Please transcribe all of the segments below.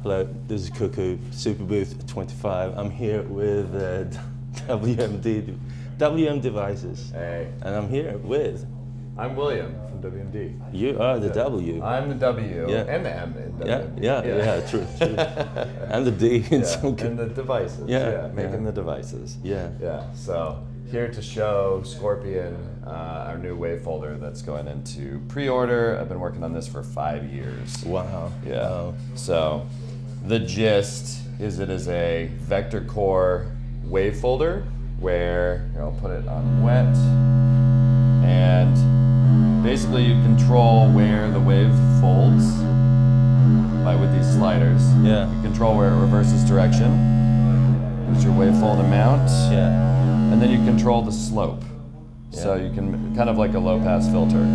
Hello, this is Cuckoo, Super Booth 25. I'm here with WM Devices. Hey. And I'm here with... I'm William from WMD. You are the W. I'm the W and the M in WMD. Yeah, true. And the D in some and the devices. Making the devices. Yeah. So here to show Skorpion, our new wave folder that's going into pre-order. I've been working on this for 5 years. Wow. Yeah. Wow. So the gist is it is a vector core wave folder where I'll put it on wet, and basically you control where the wave folds with these sliders. Yeah. You control where it reverses direction. There's your wavefold amount. Yeah. And then you control the slope. Yeah. So you can, kind of like a low pass filter.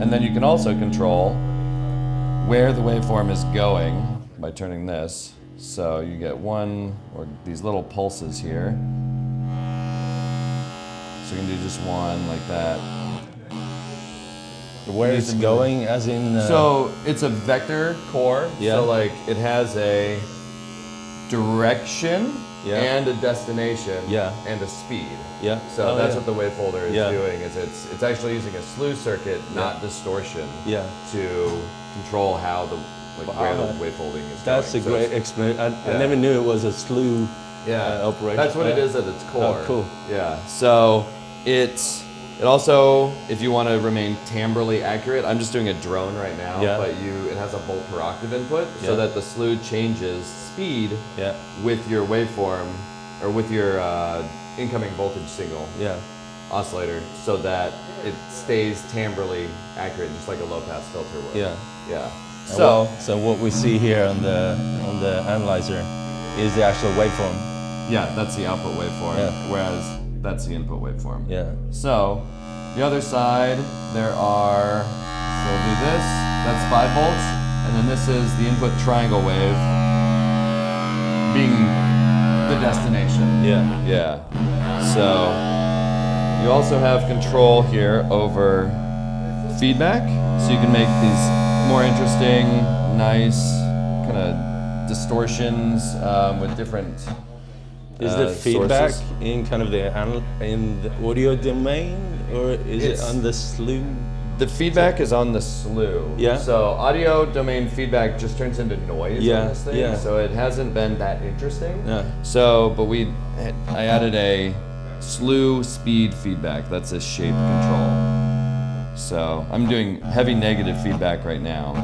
And then you can also control where the waveform is going by turning this. So you get one, or these little pulses here. So you can do just one like that. Where it's going, as in... So it's a vector core, so like it has a direction and a destination and a speed. Yeah. So that's what the wave folder is doing, is it's actually using a slew circuit, not distortion, to control how the where the wave folding is That's going. A great explanation. I never knew it was a slew operation. That's what it is at its core. Oh, cool. Yeah. So it also, if you want to remain timbrally accurate, I'm just doing a drone right now, but it has a volt per octave input, so that the slew changes speed with your waveform, or with your incoming voltage signal oscillator, so that it stays timbrally accurate, just like a low pass filter would. Yeah. So what we see here on the analyzer is the actual waveform. Yeah, that's the output waveform, whereas that's the input waveform. Yeah. So the other side, there are, so we'll do this, that's 5 volts, and then this is the input triangle wave being the destination. Yeah. So you also have control here over feedback, so you can make these more interesting, nice kind of distortions with different Is the feedback sources. in kind of the audio domain, or is it on the slew? The feedback is on the slew. Yeah. So audio domain feedback just turns into noise on this thing. So it hasn't been that interesting. So, but I added a slew speed feedback. That's a shape control. So I'm doing heavy negative feedback right now.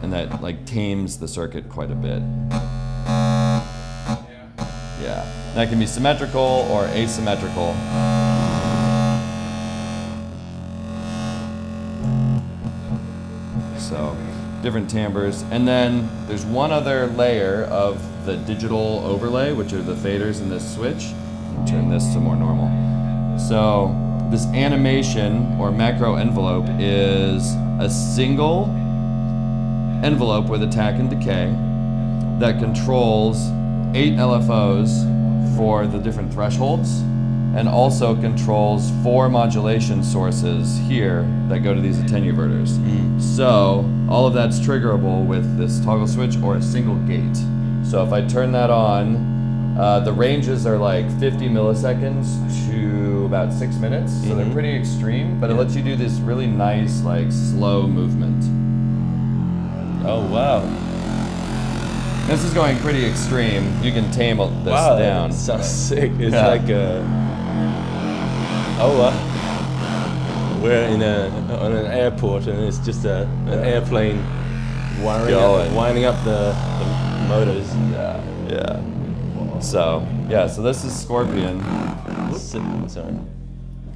And that like tames the circuit quite a bit. Yeah. That can be symmetrical or asymmetrical. So different timbres. And then there's one other layer of the digital overlay, which are the faders in this switch. I'll turn this to more normal. So this animation or macro envelope is a single envelope with attack and decay that controls 8 LFOs for the different thresholds, and also controls 4 modulation sources here that go to these attenuverters. So all of that's triggerable with this toggle switch or a single gate. So if I turn that on, the ranges are like 50 milliseconds to about 6 minutes, so they're pretty extreme, but it lets you do this really nice, like, slow movement. Oh, wow. This is going pretty extreme. You can tame this down. That sounds sick. It's like a... Oh, wow. We're on an airport, and it's just an airplane winding up the motors. Yeah. So this is Skorpion. Sorry.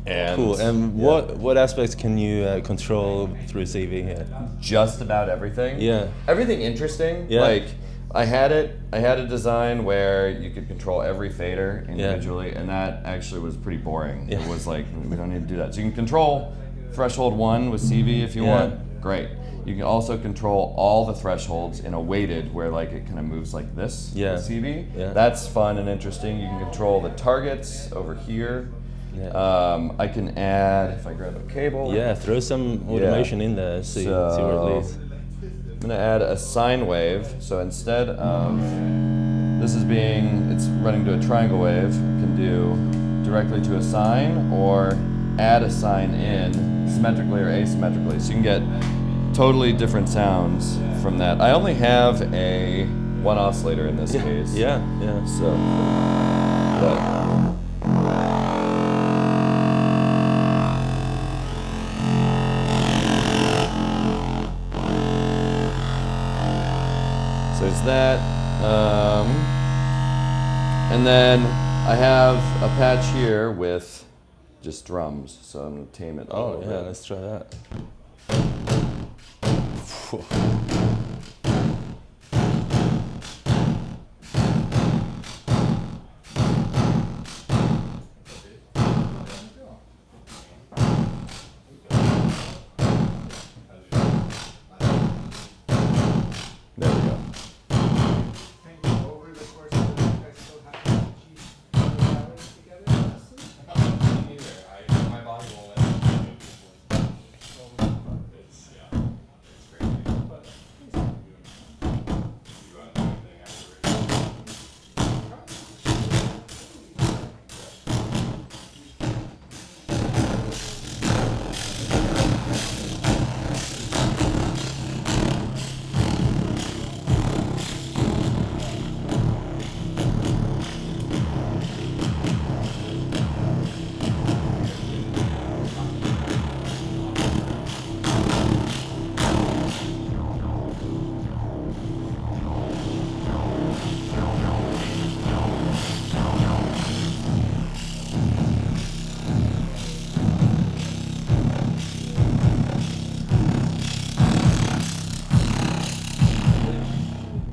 And cool. And what aspects can you control through CV here? Just about everything. Yeah. Everything interesting. Yeah. Like I had a design where you could control every fader individually, and that actually was pretty boring. It was like, we don't need to do that. So you can control threshold 1 with CV if you want. Great. You can also control all the thresholds in a weighted, where like it kind of moves like this with CV. That's fun and interesting. You can control the targets over here. Yeah. I can add, if I grab a cable. Yeah, throw some automation in there, see where it leads. I'm gonna add a sine wave. So instead of it's running to a triangle wave, you can do directly to a sine or add a sine in symmetrically or asymmetrically. So you can get totally different sounds from that. I only have a one oscillator in this case. Yeah. So, but there's that, and then I have a patch here with just drums, so I'm gonna tame it. Oh yeah, let's try that. There we go.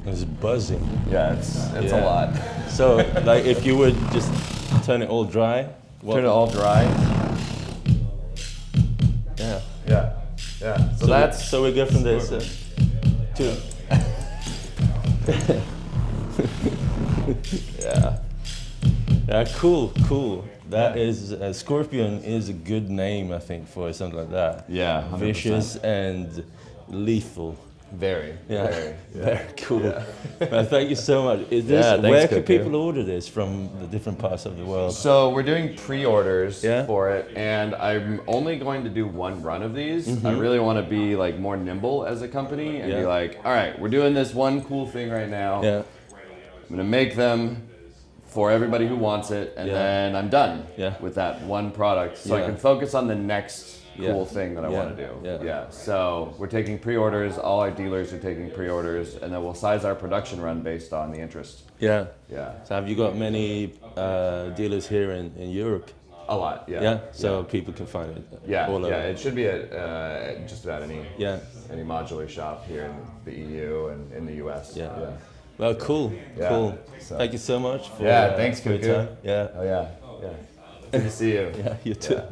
It's buzzing. Yeah, it's a lot. So, like, if you would just turn it all dry. Turn it all dry. Yeah. Yeah. So we go from this to. Yeah. Cool. That is Skorpion is a good name, I think, for something like that. Yeah. 100%. Vicious and lethal. Very. Very cool. Yeah. Well, thank you so much. Where can people order this from the different parts of the world? So we're doing pre-orders for it, and I'm only going to do one run of these. I really want to be like more nimble as a company and be like, all right, we're doing this one cool thing right now. Yeah. I'm gonna make them for everybody who wants it, and then I'm done with that one product, so I can focus on the next cool thing that I want to do. So we're taking pre-orders. All our dealers are taking pre-orders, and then we'll size our production run based on the interest. Yeah. Yeah. So have you got many dealers here in Europe? A lot. Yeah. Yeah. So people can find it. Yeah. All over. It should be at just about any modular shop here in the EU and in the US. Yeah. Well, cool. So. Thank you so much for thanks for your time. Yeah. Oh yeah. Good to see you. Yeah. You too.